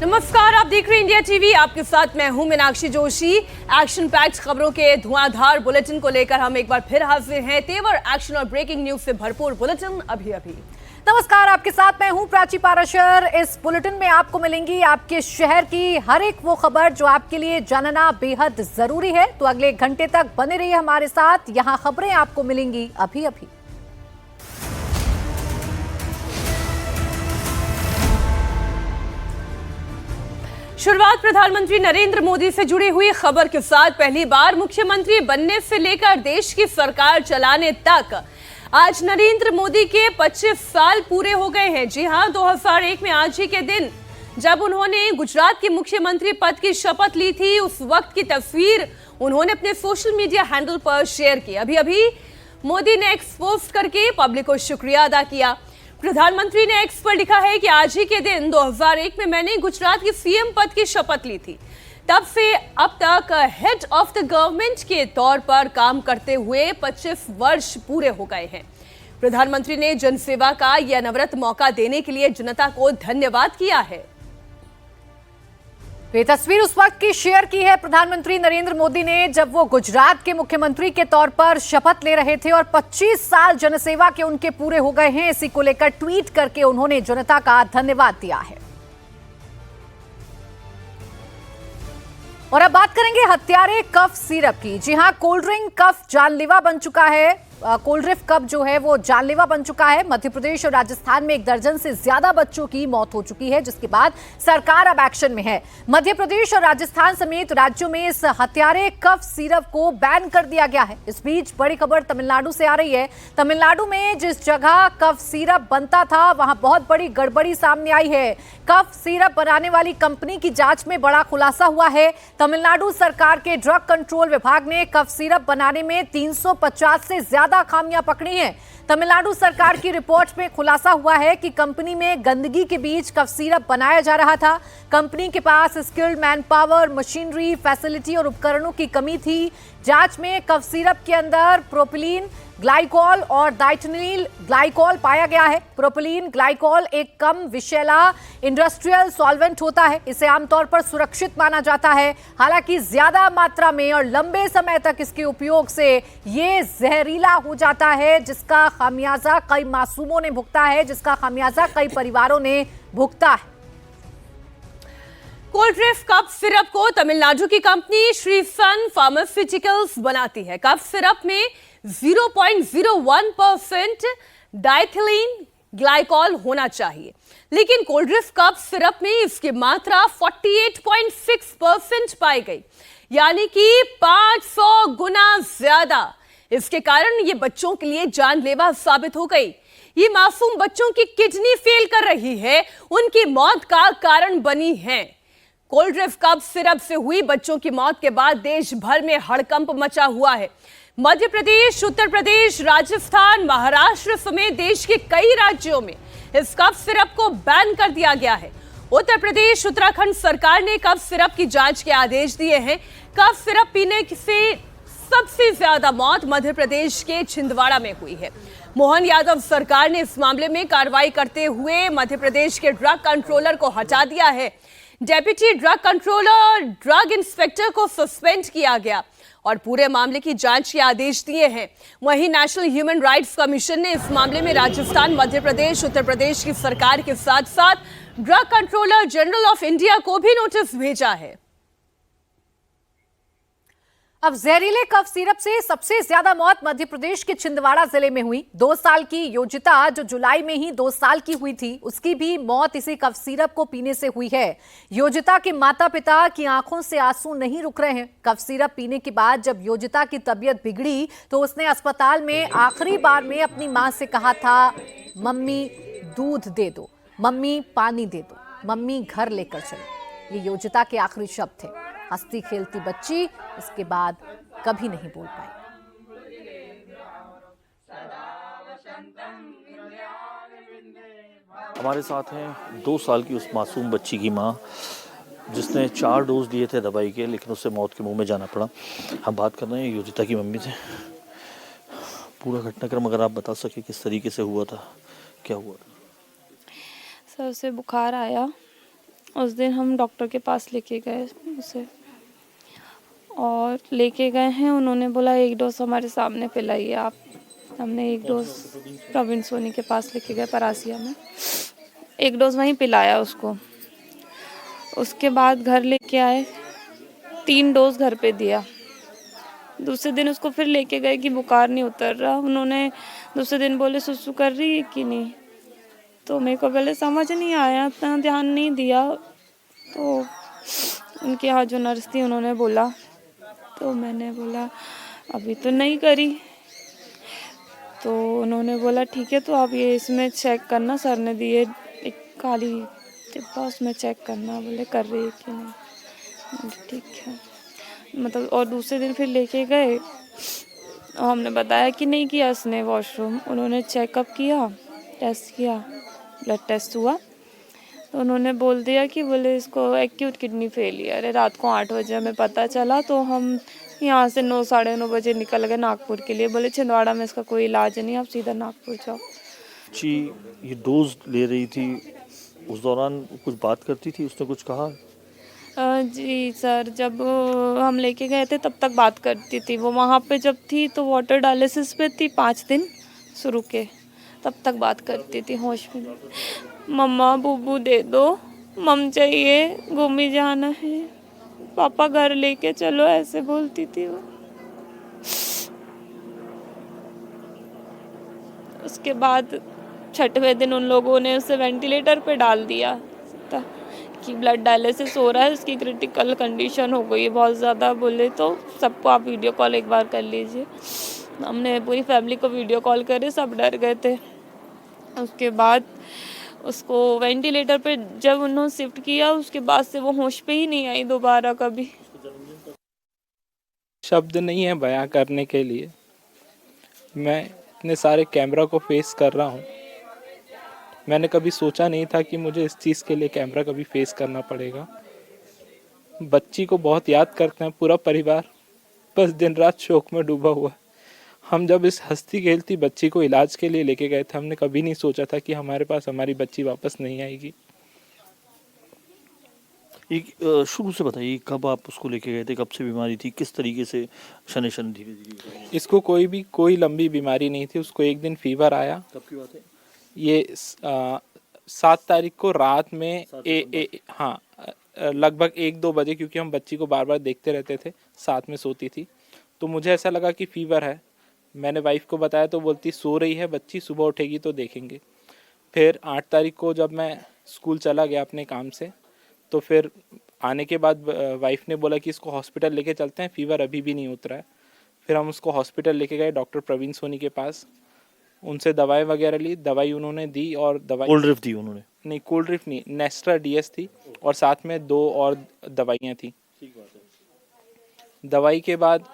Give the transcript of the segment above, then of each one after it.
नमस्कार, आप देख रहे हैं इंडिया टीवी। आपके साथ मैं हूं मीनाक्षी जोशी। एक्शन पैक्ड खबरों के धुआंधार बुलेटिन को लेकर हम एक बार फिर हाजिर हैं। तेवर एक्शन और ब्रेकिंग न्यूज से भरपूर बुलेटिन अभी। नमस्कार, आपके साथ मैं हूं प्राची पाराशर। इस बुलेटिन में आपको मिलेंगी आपके शहर की हर एक वो खबर जो आपके लिए जानना बेहद जरूरी है। तो अगले एक घंटे तक बने रहिए हमारे साथ, यहाँ खबरें आपको मिलेंगी अभी। शुरुआत प्रधानमंत्री नरेंद्र मोदी से जुड़ी हुई खबर के साथ। पहली बार मुख्यमंत्री बनने से लेकर देश की सरकार चलाने तक आज नरेंद्र मोदी के 25 साल पूरे हो गए हैं। जी हां, 2001 में आज ही के दिन जब उन्होंने गुजरात के मुख्यमंत्री पद की शपथ ली थी, उस वक्त की तस्वीर उन्होंने अपने सोशल मीडिया हैंडल पर शेयर की। अभी मोदी ने एक्स पोस्ट करके पब्लिक को शुक्रिया अदा किया। प्रधानमंत्री ने एक्स पर लिखा है कि आज ही के दिन 2001 में मैंने गुजरात की सीएम पद की शपथ ली थी। तब से अब तक हेड ऑफ द गवर्नमेंट के तौर पर काम करते हुए 25 वर्ष पूरे हो गए हैं। प्रधानमंत्री ने जनसेवा का यह अनवरत मौका देने के लिए जनता को धन्यवाद किया है। ये तस्वीर उस वक्त की शेयर की है प्रधानमंत्री नरेंद्र मोदी ने, जब वो गुजरात के मुख्यमंत्री के तौर पर शपथ ले रहे थे और 25 साल जनसेवा के उनके पूरे हो गए हैं। इसी को लेकर ट्वीट करके उन्होंने जनता का धन्यवाद दिया है। और अब बात करेंगे हत्यारे कफ सिरप की। जी हां, कोल्ड ड्रिंक कफ जानलेवा बन चुका है। कोल्ड ड्रिंक कफ जो है वो जानलेवा बन चुका है। मध्य प्रदेश और राजस्थान में 1 दर्जन से ज्यादा बच्चों की मौत हो चुकी है, जिसके बाद सरकार अब एक्शन में है। मध्य प्रदेश और राजस्थान समेत राज्यों में इस हत्यारे कफ सिरप को बैन कर दिया गया है। इस बीच बड़ी खबर तमिलनाडु से आ रही है। तमिलनाडु में जिस जगह कफ सिरप बनता था, वहां बहुत बड़ी गड़बड़ी सामने आई है। कफ सिरप बनाने वाली कंपनी की जांच में बड़ा खुलासा हुआ है। तमिलनाडु सरकार के ड्रग कंट्रोल विभाग ने कफ सिरप बनाने में 350 से ज्यादा खामियां पकड़ी हैं। तमिलनाडु सरकार की रिपोर्ट में खुलासा हुआ है कि कंपनी में गंदगी के बीच कफ सिरप बनाया जा रहा था। कंपनी के पास skilled manpower, machinery, facility और उपकरणों की कमी थी। जांच में कफ सिरप के अंदर प्रोपिलीन ग्लाइकोल और डाइथिलिन ग्लाइकोल पाया गया है। प्रोपिलीन ग्लाइकोल एक कम विषैला इंडस्ट्रियल सॉल्वेंट होता है। इसे आमतौर पर सुरक्षित माना जाता है। हालांकि ज्यादा मात्रा में और लंबे समय तक इसके उपयोग से ये जहरीला हो जाता है, जिसका खामियाजा कई मासूमों ने भुगता है, जिसका खामियाजा कई परिवारों ने भुगता है। कोल्ड ड्रिंक कफ सिरप को तमिलनाडु की कंपनी श्री सन फार्मास्यूटिकल्स बनाती है। कफ सिरप में 0.01% डाइथिलीन ग्लाइकोल होना चाहिए, लेकिन कोल्ड ड्रिंक कफ सिरप में इसकी मात्रा 48.6% पाई गई, यानी कि 500 गुना ज्यादा। इसके कारण ये बच्चों के लिए जानलेवा साबित हो गई। ये मासूम बच्चों की किडनी फेल कर रही है, उनकी मौत का कारण बनी है। कोल्ड ड्रिंक कफ सिरप से हुई बच्चों की मौत के बाद देश भर में हड़कंप मचा हुआ है। मध्य प्रदेश, उत्तर प्रदेश, राजस्थान, महाराष्ट्र समेत देश के कई राज्यों में इस कफ सिरप को बैन कर दिया गया है। उत्तर प्रदेश, उत्तराखंड सरकार ने कफ सिरप की जांच के आदेश दिए हैं। कफ सिरप पीने से सबसे ज्यादा मौत मध्य प्रदेश के छिंदवाड़ा में हुई है। मोहन यादव सरकार ने इस मामले में कार्रवाई करते हुए मध्य प्रदेश के ड्रग कंट्रोलर को हटा दिया है। डेप्यूटी ड्रग कंट्रोलर और ड्रग इंस्पेक्टर को सस्पेंड किया गया और पूरे मामले की जांच के आदेश दिए हैं। वहीं नेशनल ह्यूमन राइट्स कमीशन ने इस मामले में राजस्थान, मध्य प्रदेश, उत्तर प्रदेश की सरकार के साथ साथ drug controller general of India को भी नोटिस भेजा है। अब जहरीले कफ सिरप से सबसे ज्यादा मौत मध्य प्रदेश के छिंदवाड़ा जिले में हुई। 2 साल की योजिता, जो जुलाई में ही 2 साल की हुई थी, उसकी भी मौत इसी कफ सिरप को पीने से हुई है। योजिता के माता पिता की आंखों से आंसू नहीं रुक रहे हैं। कफ सिरप पीने के बाद जब योजिता की तबीयत बिगड़ी तो उसने अस्पताल में आखिरी बार में अपनी मां से कहा था, मम्मी दूध दे दो, मम्मी पानी दे दो, मम्मी घर लेकर चलो। ये योजिता के आखिरी शब्द थे। हंसती खेलती बच्ची इसके बाद कभी नहीं बोल पाई। हमारे साथ हैं 2 साल की उस मासूम बच्ची की मां, जिसने 4 डोज दिए थे दवाई के, लेकिन उसे मौत के मुंह में जाना पड़ा। हम बात कर रहे हैं योजिता की मम्मी से। पूरा घटनाक्रम अगर आप बता सके, किस तरीके से हुआ था, क्या हुआ था? सर, उसे बुखार आया उस दिन हम डॉक्टर के पास लेके गए उसे, और लेके गए हैं। उन्होंने बोला एक डोज हमारे सामने पिलाइए आप। हमने एक डोज प्रवीण सोनी के पास लेके गए परासिया में, एक डोज वहीं पिलाया उसको। उसके बाद घर लेके आए, 3 डोज घर पे दिया। दूसरे दिन उसको फिर लेके गए कि बुखार नहीं उतर रहा। उन्होंने दूसरे दिन बोले सुसु कर रही है कि नहीं, तो मेरे को पहले समझ नहीं आया, इतना ध्यान नहीं दिया। तो उनके यहाँ जो नर्स थी उन्होंने बोला, तो मैंने बोला अभी तो नहीं करी। तो उन्होंने बोला ठीक है, तो आप ये इसमें चेक करना, सर ने दिए एक काली डिब्बा, उसमें चेक करना। बोले कर रही है कि नहीं, ठीक है। मतलब और दूसरे दिन फिर लेके गए, हमने बताया कि नहीं किया इसने वॉशरूम। उन्होंने चेकअप किया, टेस्ट किया, ब्लड टेस्ट हुआ, तो उन्होंने बोल दिया कि बोले इसको एक्यूट किडनी फेलियर है। रात को 8 बजे हमें पता चला, तो हम यहाँ से 9 साढ़े 9 बजे निकल गए नागपुर के लिए। बोले छिंदवाड़ा में इसका कोई इलाज नहीं, आप सीधा नागपुर जाओ। जी, ये डोज ले रही थी, उस दौरान कुछ बात करती थी, उसने कुछ कहा? जी सर, जब हम लेके गए थे तब तक बात करती थी। वो वहाँ पे जब थी तो वाटर डायलिसिस पे थी 5 दिन शुरू के, तब तक बात करती थी होश में। मम्मा बूबू दे दो, मम चाहिए, घूमी जाना है, पापा घर लेके चलो, ऐसे बोलती थी वो। उसके बाद 6वें दिन उन लोगों ने उसे वेंटिलेटर पे डाल दिया कि ब्लड डायलिसिस हो रहा है, इसकी क्रिटिकल कंडीशन हो गई है बहुत ज़्यादा। बोले तो सबको आप वीडियो कॉल एक बार कर लीजिए। हमने पूरी फैमिली को वीडियो कॉल करे, सब डर गए थे। उसके बाद उसको वेंटिलेटर पे जब उन्होंने शिफ्ट किया, उसके बाद से वो होश पे ही नहीं आई दोबारा कभी। शब्द नहीं है बयां करने के लिए। मैं इतने सारे कैमरा को फेस कर रहा हूँ, मैंने कभी सोचा नहीं था कि मुझे इस चीज़ के लिए कैमरा कभी फेस करना पड़ेगा। बच्ची को बहुत याद करते हैं पूरा परिवार, बस दिन रात शोक में डूबा हुआ। हम जब इस हंसती खेलती बच्ची को इलाज के लिए लेके गए थे, हमने कभी नहीं सोचा था कि हमारे पास हमारी बच्ची वापस नहीं आएगी। शुरू से बताइए, कब आप उसको लेके गए थे, कब से बीमारी थी, किस तरीके से शनि शनि धीरे धीरे? इसको कोई लंबी बीमारी नहीं थी। उसको एक दिन फीवर आया। कब की बात है ये 7 तारीख को रात में हाँ लगभग 1-2 बजे, क्योंकि हम बच्ची को बार बार देखते रहते थे, साथ में सोती थी, तो मुझे ऐसा लगा कि फीवर है। मैंने वाइफ को बताया तो बोलती सो रही है बच्ची, सुबह उठेगी तो देखेंगे। फिर 8 तारीख को जब मैं स्कूल चला गया अपने काम से, तो फिर आने के बाद वाइफ ने बोला कि इसको हॉस्पिटल लेके चलते हैं, फीवर अभी भी नहीं उतरा है। फिर हम उसको हॉस्पिटल लेके गए डॉक्टर प्रवीण सोनी के पास, उनसे दवाई वगैरह ली, दवाई उन्होंने दी। और दवाई कोल्ड ड्रिप दी उन्होंने? नहीं, कोल्ड ड्रिप नहीं, नेस्ट्रा DS थी और साथ में 2 और दवाइयाँ थी। दवाई के बाद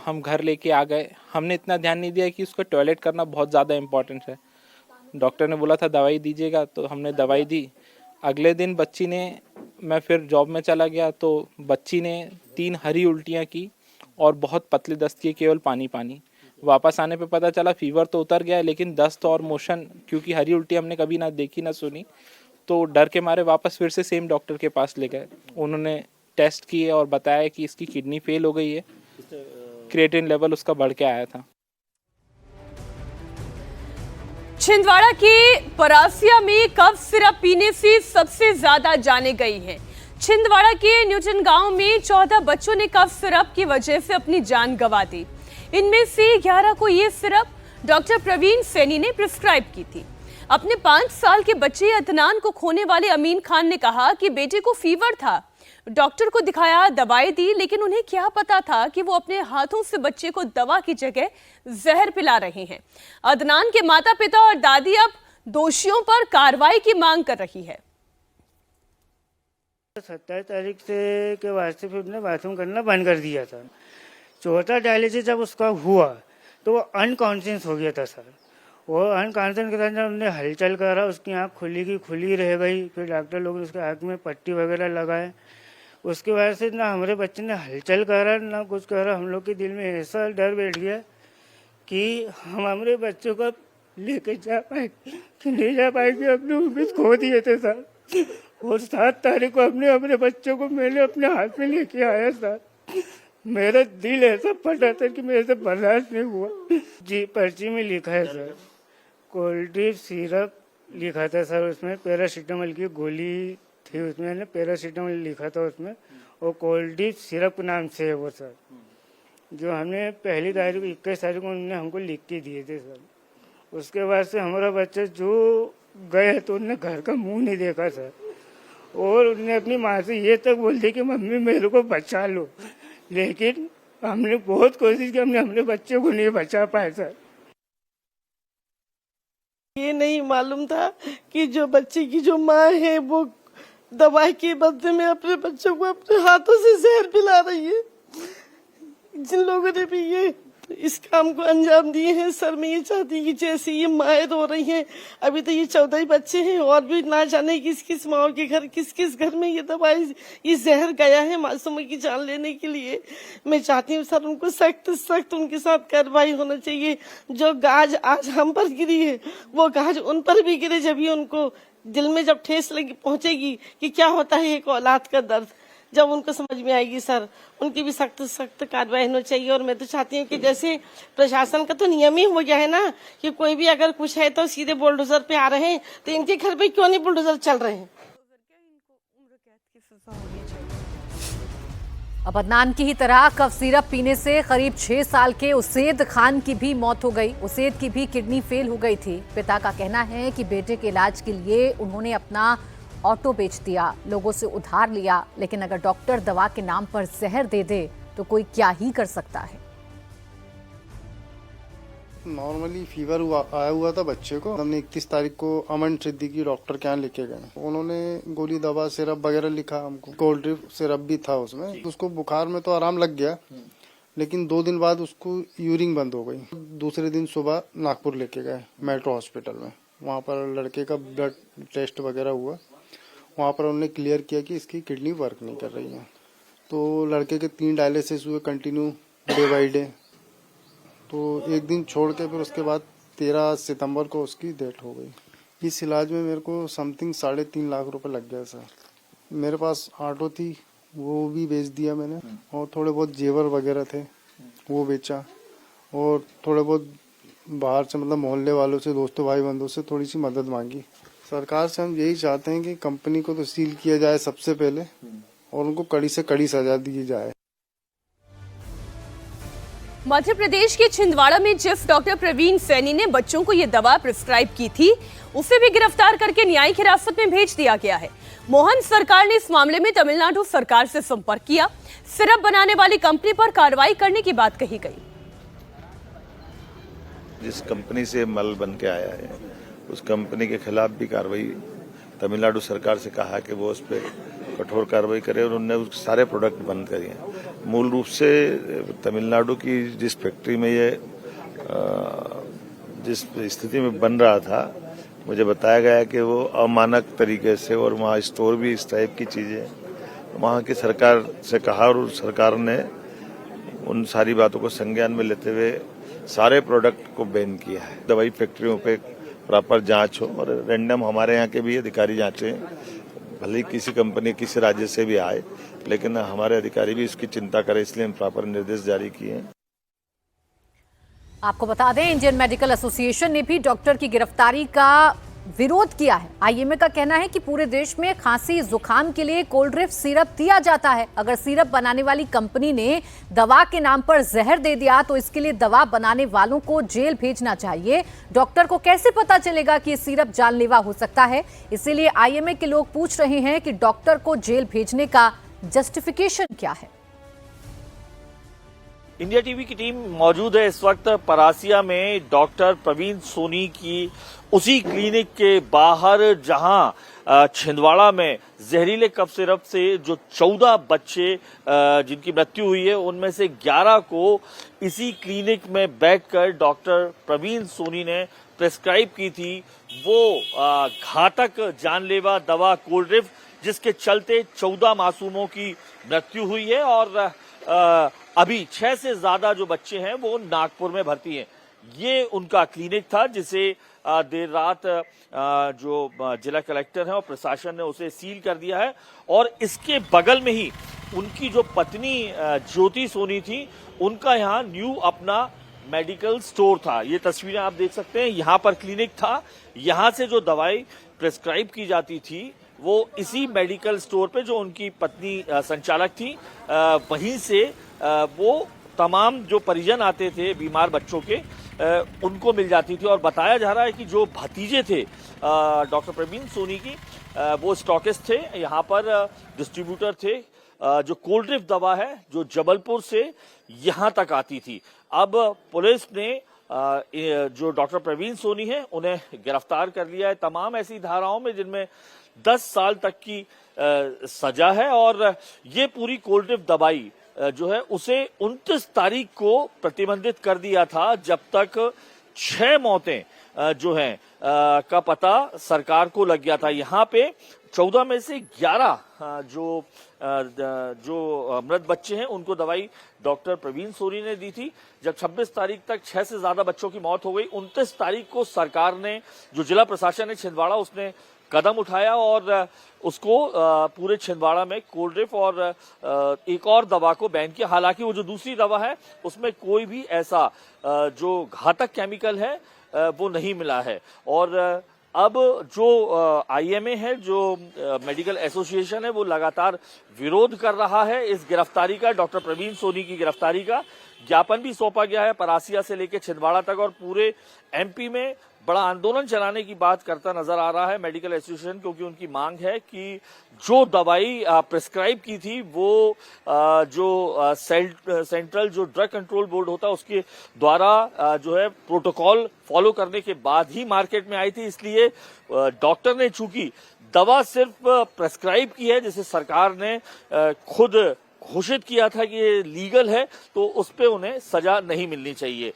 हम घर लेके आ गए। हमने इतना ध्यान नहीं दिया कि उसका टॉयलेट करना बहुत ज़्यादा इम्पोर्टेंट है। डॉक्टर ने बोला था दवाई दीजिएगा, तो हमने दवाई दी। अगले दिन बच्ची ने, मैं फिर जॉब में चला गया, तो बच्ची ने 3 हरी उल्टियाँ की और बहुत पतली दस्त की, केवल पानी पानी। वापस आने पे पता चला फीवर तो उतर गया है, लेकिन दस्त और मोशन, क्योंकि हरी उल्टी हमने कभी ना देखी ना सुनी, तो डर के मारे वापस फिर से सेम डॉक्टर के पास ले गए। उन्होंने टेस्ट किए और बताया कि इसकी किडनी फेल हो गई है, क्रिएटिन लेवल उसका बढ़ के आया था। छिंदवाड़ा के परासिया में कफ सिरप पीने से सबसे ज्यादा जाने गई हैं। छिंदवाड़ा के न्यूटन गांव में 14 बच्चों ने कफ सिरप की वजह से अपनी जान गंवा दी। इनमें से 11 को ये सिरप डॉक्टर प्रवीण सैनी ने प्रिस्क्राइब की थी। अपने 5 साल के बच्चे अदनान को खोने वाले अमीन खान ने कहा कि बेटे को फीवर था, डॉक्टर को दिखाया, दवाई दी, लेकिन उन्हें क्या पता था कि वो अपने हाथों से बच्चे को दवा की जगह जहर पिला रहे हैं। अदनान के माता पिता और दादी अब दोषियों पर कार्रवाई की मांग कर रही है। 27 तारीख से के बाद से फिर उसने बाथरूम करना बंद कर दिया था। चौथा डायलिसिस जब उसका हुआ तो वो अनकॉन्शियस हो गया था सर। वो अनकॉन्शियस के साथ जब हमने हलचल करा, उसकी आँख खुली की खुली रह गई। फिर डॉक्टर लोग ने उसके आँख में पट्टी वगैरह लगाए। उसके बाद से ना हमारे बच्चे ने हलचल करा ना कुछ करा। हम लोग के दिल में ऐसा डर बैठ गया कि हम हमारे बच्चों को लेके जा पाए कि नहीं जा पाएंगे। अपने उम्मीद खो दिए थे सर। और 7 तारीख को अपने बच्चों को मैंने अपने हाथ में लेके आया सर। मेरा दिल ऐसा फटा था कि मेरे से बर्दाश्त नहीं हुआ। जी पर्ची में लिखा है सर, कोल्ड ड्रिंक सिरप लिखा था सर, उसमें पैरासीटामोल की गोली थी, उसमें पैरासीटामोल लिखा था उसमें, और कोल्ड ड्रिंक सिरप नाम से है वो सर, जो हमने पहली तारीख को 21 तारीख को उन्होंने हमको लिख के दिए थे सर। उसके बाद से हमारा बच्चा जो गए तो उन्होंने घर का मुंह नहीं देखा सर, और उन्होंने अपनी माँ से ये तक बोल दी कि मम्मी मेरे को बचा लो, लेकिन हमने बहुत कोशिश की, हमने अपने बच्चे को नहीं बचा पाए सर। ये नहीं मालूम था कि जो बच्चे की जो माँ है वो दवाई के बदले में अपने बच्चों को अपने हाथों से जहर पिला रही है। जिन लोगों ने भी ये इस काम को अंजाम दिए हैं सर, मैं ये चाहती कि जैसे ये माएँ रो रही हैं, अभी तो ये 14 ही बच्चे हैं और भी ना जाने किस किस माओ के घर किस किस घर में ये दवाई ये जहर गया है मासूमों की जान लेने के लिए। मैं चाहती हूँ सर उनको सख्त उनके साथ कार्रवाई होना चाहिए। जो गाज आज हम पर गिरी है वो गाज उन पर भी गिरे, जब भी उनको दिल में जब ठेस लगी पहुंचेगी कि क्या होता है एक औलाद का दर्द, जब उनको समझ में आएगी सर, उनकी भी सख्त कार्रवाई होनी चाहिए। और मैं तो चाहती हूँ कि जैसे प्रशासन का तो नियम ही हो गया है ना कि कोई भी अगर कुछ है तो सीधे बुलडोजर पे आ रहे हैं, तो इनके घर पे क्यों नहीं बुलडोजर चल रहे हैं। अब अदनान की ही तरह कफ सिरप पीने से करीब 6 साल के उसेद खान की भी मौत हो गई। उसेद की भी किडनी फेल हो गई थी। पिता का कहना है कि बेटे के इलाज के लिए उन्होंने अपना ऑटो बेच दिया, लोगों से उधार लिया, लेकिन अगर डॉक्टर दवा के नाम पर जहर दे दे तो कोई क्या ही कर सकता है। नॉर्मली फीवर आया हुआ था बच्चे को, हमने 31 तारीख को अमन सिद्दीकी डॉक्टर के यहाँ लेके गए। उन्होंने गोली दवा सिरप वगैरह लिखा हमको, कोल्ड ड्रिंक सिरप भी था उसमें। उसको बुखार में तो आराम लग गया, लेकिन 2 दिन बाद उसको यूरिन बंद हो गई। दूसरे दिन सुबह नागपुर लेके गए मेट्रो हॉस्पिटल में, वहाँ पर लड़के का ब्लड टेस्ट वगैरह हुआ। वहाँ पर उन्होंने क्लियर किया कि इसकी किडनी वर्क नहीं कर रही है। तो लड़के के 3 डायलिसिस हुए कंटिन्यू डे बाई डे। तो एक दिन छोड़ के फिर उसके बाद 13 सितंबर को उसकी डेथ हो गई। इस इलाज में मेरे को समथिंग 3.5 लाख रुपए लग गया सर। मेरे पास ऑटो थी वो भी बेच दिया मैंने, और थोड़े बहुत जेवर वगैरह थे वो बेचा, और थोड़े बहुत बाहर से मतलब मोहल्ले वालों से, दोस्तों भाई बंधुओं से थोड़ी सी मदद मांगी। सरकार से हम यही चाहते हैं कि कंपनी को तो सील किया जाए सबसे पहले, और उनको कड़ी से कड़ी सजा दी जाए। मध्य प्रदेश के छिंदवाड़ा में जिस डॉक्टर प्रवीण सैनी ने बच्चों को यह दवा प्रिस्क्राइब की थी, उसे भी गिरफ्तार करके न्यायिक हिरासत में भेज दिया गया है। मोहन सरकार ने इस मामले में तमिलनाडु सरकार से संपर्क किया। सिरप बनाने वाली कंपनी पर कार्रवाई करने की बात कही गई। जिस कंपनी से मल बन के आया है उस कंपनी के खिलाफ भी कार्रवाई तमिलनाडु सरकार से कहा कि वो उस पर कठोर कार्रवाई करे, और उन्होंने उसके सारे प्रोडक्ट बंद करे हैं। मूल रूप से तमिलनाडु की जिस फैक्ट्री में ये जिस स्थिति में बन रहा था, मुझे बताया गया कि वो अमानक तरीके से, और वहाँ स्टोर भी इस टाइप की चीजें, वहाँ की सरकार से कहा और सरकार ने उन सारी बातों को संज्ञान में लेते हुए सारे प्रोडक्ट को बैन किया है। दवाई फैक्ट्रियों पे प्रॉपर जांच हो, और रैंडम हमारे यहाँ के भी अधिकारी जांचें, भले ही किसी कंपनी किसी राज्य से भी आए, लेकिन हमारे अधिकारी भी इसकी चिंता करें, इसलिए हम प्रॉपर निर्देश जारी किए हैं। आपको बता दें, इंडियन मेडिकल एसोसिएशन ने भी डॉक्टर की गिरफ्तारी का विरोध किया है। आईएमए का कहना है कि पूरे देश में खांसी जुकाम के लिए कोल्ड ड्रिंक सिरप दिया जाता है। अगर सिरप बनाने वाली कंपनी ने दवा के नाम पर जहर दे दिया तो इसके लिए दवा बनाने वालों को जेल भेजना चाहिए। डॉक्टर को कैसे पता चलेगा कि ये सिरप जानलेवा हो सकता है? इसीलिए आईएमए के लोग पूछ रहे हैं कि डॉक्टर को जेल भेजने का जस्टिफिकेशन क्या है। इंडिया टीवी की टीम मौजूद है इस वक्त परासिया में डॉक्टर प्रवीण सोनी की उसी क्लिनिक के बाहर, जहां छिंदवाड़ा में जहरीले कफ सिरप से जो 14 बच्चे जिनकी मृत्यु हुई है, उनमें से 11 को इसी क्लिनिक में बैठकर डॉक्टर प्रवीण सोनी ने प्रिस्क्राइब की थी वो घातक जानलेवा दवा कोल्ड ड्रिंक, जिसके चलते 14 मासूमों की मृत्यु हुई है, और अभी 6 से ज्यादा जो बच्चे हैं वो नागपुर में भर्ती हैं। ये उनका क्लिनिक था जिसे देर रात जो जिला कलेक्टर है और प्रशासन ने उसे सील कर दिया है। और इसके बगल में ही उनकी जो पत्नी ज्योति सोनी थी, उनका यहाँ न्यू अपना मेडिकल स्टोर था। ये तस्वीरें आप देख सकते हैं, यहाँ पर क्लिनिक था। यहाँ से जो दवाई प्रिस्क्राइब की जाती थी वो इसी मेडिकल स्टोर पे, जो उनकी पत्नी संचालक थी, वहीं से वो तमाम जो परिजन आते थे बीमार बच्चों के, उनको मिल जाती थी। और बताया जा रहा है कि जो भतीजे थे डॉक्टर प्रवीण सोनी की, वो स्टॉकिस्ट थे, यहाँ पर डिस्ट्रीब्यूटर थे। जो कोल्ड ड्रिफ्ट दवा है जो जबलपुर से यहाँ तक आती थी। अब पुलिस ने जो डॉक्टर प्रवीण सोनी है उन्हें गिरफ्तार कर लिया है तमाम ऐसी धाराओं में जिनमें 10 साल तक की सजा है। और ये पूरी कोल्ड ड्रिफ्ट दवाई जो है उसे 29 तारीख को प्रतिबंधित कर दिया था, जब तक 6 मौतें जो हैं का पता सरकार को लग गया था। यहाँ पे 14 में से 11 जो मृत बच्चे हैं उनको दवाई डॉक्टर प्रवीण सोनी ने दी थी। जब 26 तारीख तक 6 से ज्यादा बच्चों की मौत हो गई, 29 तारीख को सरकार ने, जो जिला प्रशासन है छिंदवाड़ा, उसने कदम उठाया और उसको पूरे छिंदवाड़ा में कोल्ड ड्रिफ्ट और एक और दवा को बैन किया। हालांकि वो जो दूसरी दवा है उसमें कोई भी ऐसा जो घातक केमिकल है वो नहीं मिला है। और अब जो IMA है, जो मेडिकल एसोसिएशन है, वो लगातार विरोध कर रहा है इस गिरफ्तारी का, डॉक्टर प्रवीण सोनी की गिरफ्तारी का। ज्ञापन भी सौंपा गया है परासिया से लेकर छिंदवाड़ा तक, और पूरे MP में बड़ा आंदोलन चलाने की बात करता नजर आ रहा है मेडिकल एसोसिएशन, क्योंकि उनकी मांग है कि जो दवाई प्रिस्क्राइब की थी वो जो सेंट्रल जो ड्रग कंट्रोल बोर्ड होता है उसके द्वारा जो है प्रोटोकॉल फॉलो करने के बाद ही मार्केट में आई थी। इसलिए डॉक्टर ने चूंकि दवा सिर्फ प्रिस्क्राइब की है, जिसे सरकार ने खुद घोषित किया था कि ये लीगल है, तो उस पे उन्हें सजा नहीं मिलनी चाहिए।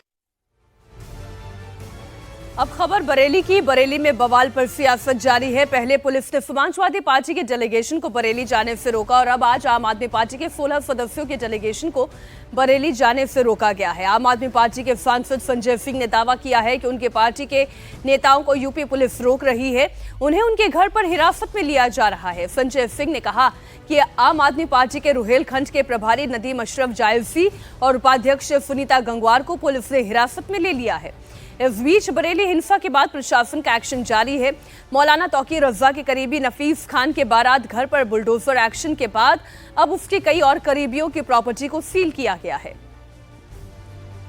अब खबर बरेली की। बरेली में बवाल पर सियासत जारी है। पहले पुलिस ने समाजवादी पार्टी के डेलीगेशन को बरेली जाने से रोका और अब आज आम आदमी पार्टी के 16 सदस्यों के डेलीगेशन को बरेली जाने से रोका गया है। आम आदमी पार्टी के सांसद संजय सिंह ने दावा किया है कि उनके पार्टी के नेताओं को यूपी पुलिस रोक रही है, उन्हें उनके घर पर हिरासत में लिया जा रहा है। संजय सिंह ने कहा कि आम आदमी पार्टी के रुहेलखंड के प्रभारी नदीम अशरफ जायसी और उपाध्यक्ष सुनीता गंगवार को पुलिस ने हिरासत में ले लिया है। इस बीच बरेली हिंसा के बाद प्रशासन का एक्शन जारी है। मौलाना तौकीर रजा के करीबी नफीस खान के बारात घर पर बुलडोजर एक्शन के बाद अब उसके कई और करीबियों की प्रॉपर्टी को सील किया गया है।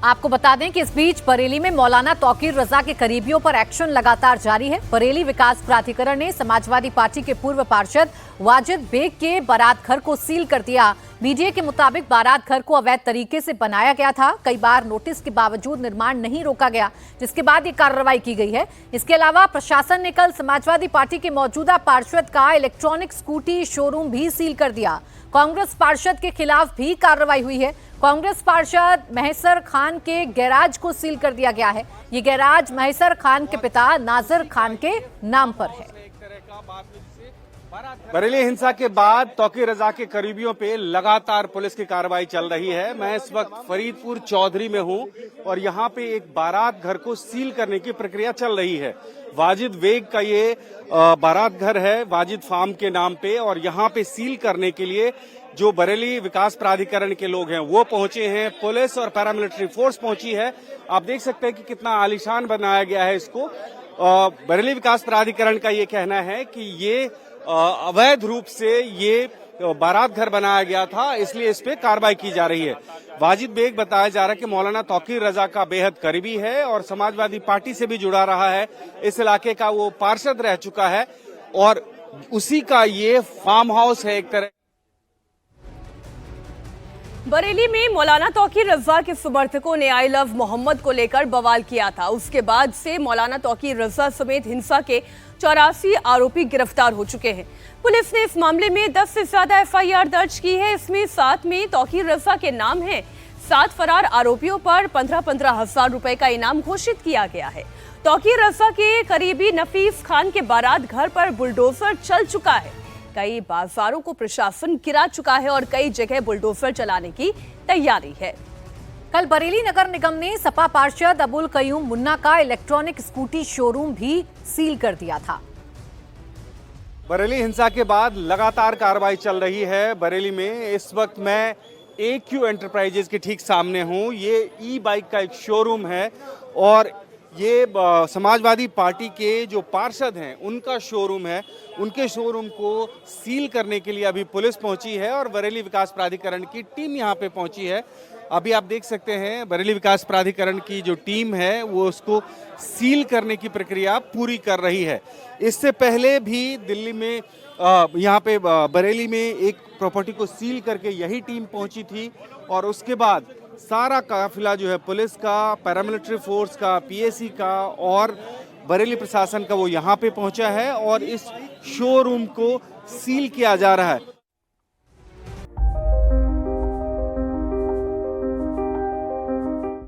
आपको बता दें कि इस बीच बरेली में मौलाना तौकीर रजा के करीबियों पर एक्शन लगातार जारी है। बरेली विकास प्राधिकरण ने समाजवादी पार्टी के पूर्व पार्षद वाजिद बेग के बारात घर को सील कर दिया। मीडिया के मुताबिक बारात घर को अवैध तरीके से बनाया गया था। कई बार नोटिस के बावजूद निर्माण नहीं रोका गया, जिसके बाद ये कार्रवाई की गई है। इसके अलावा प्रशासन ने कल समाजवादी पार्टी के मौजूदा पार्षद का इलेक्ट्रॉनिक स्कूटी शोरूम भी सील कर दिया। कांग्रेस पार्षद के खिलाफ भी कार्रवाई हुई है। कांग्रेस पार्षद महेसर खान के गैराज को सील कर दिया गया है। ये गैराज महेसर खान के पिता नाजर खान के नाम पर है। बरेली हिंसा के बाद तौकीर रजा के करीबियों पे लगातार पुलिस की कार्रवाई चल रही है। मैं इस वक्त फरीदपुर चौधरी में हूं और यहां पे एक बारात घर को सील करने की प्रक्रिया चल रही है। वाजिद बेग का ये बारात घर है वाजिद फार्म के नाम पे, और यहां पे सील करने के लिए जो बरेली विकास प्राधिकरण के लोग हैं वो पहुंचे हैं, पुलिस और पैरामिलिट्री फोर्स पहुंची है। आप देख सकते हैं कि कितना आलीशान बनाया गया है इसको। बरेली विकास प्राधिकरण का ये कहना है कि ये अवैध रूप से ये बारात घर बनाया गया था, इसलिए इस पे कार्रवाई की जा रही है। वाजिद बेग बताया जा रहा है कि मौलाना तौकीर रजा का बेहद करीबी है और समाजवादी पार्टी से भी जुड़ा रहा है। इस इलाके का वो पार्षद रह चुका है और उसी का ये फार्म हाउस है एक तरह। बरेली में मौलाना तौकीर रजा के समर्थकों ने आई लव मोहम्मद को लेकर बवाल किया था। उसके बाद से मौलाना तौकीर रजा समेत हिंसा के 84 आरोपी गिरफ्तार हो चुके हैं। पुलिस ने इस मामले में 10 से ज्यादा FIR दर्ज की है। इसमें 7 में तौकीर रजा के नाम है। 7 फरार आरोपियों पर 15-15 हजार रुपए का इनाम घोषित किया गया है। तौकीर रजा के करीबी नफीस खान के बारात घर पर बुलडोजर चल चुका है। कई बाजारों को प्रशासन गिरा चुका है और कई जगह बुलडोजर चलाने की तैयारी है। कल बरेली नगर निगम ने सपा पार्षद अबुल कयूम मुन्ना का इलेक्ट्रॉनिक स्कूटी शोरूम भी सील कर दिया था। बरेली हिंसा के बाद लगातार कार्रवाई चल रही है बरेली में। इस वक्त मैं AQ एंटरप्राइजेज के ठीक सामने हूं। ये ई बाइक का एक शोरूम है और ये समाजवादी पार्टी के जो पार्षद हैं उनका शोरूम है। उनके शोरूम को सील करने के लिए अभी पुलिस पहुंची है और बरेली विकास प्राधिकरण की टीम यहां पे पहुंची है। अभी आप देख सकते हैं बरेली विकास प्राधिकरण की जो टीम है वो उसको सील करने की प्रक्रिया पूरी कर रही है। इससे पहले भी दिल्ली में यहाँ पे बरेली में एक प्रॉपर्टी को सील करके यही टीम पहुंची थी और उसके बाद सारा काफिला जो है पुलिस का, पैरामिलिट्री फोर्स का, PAC का और बरेली प्रशासन का वो यहाँ पे पहुंचा है और इस शोरूम को सील किया जा रहा है।